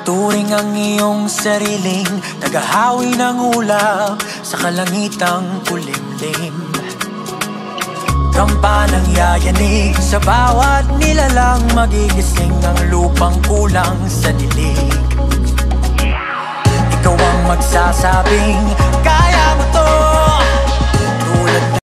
Turing ang iyong sariling naghahawi ng ulap sa kalangitang kulimlim. Kampanang yayanig sa bawat nilalang, magigising ang lupang kulang sa dilig. Ikaw ang magsasabing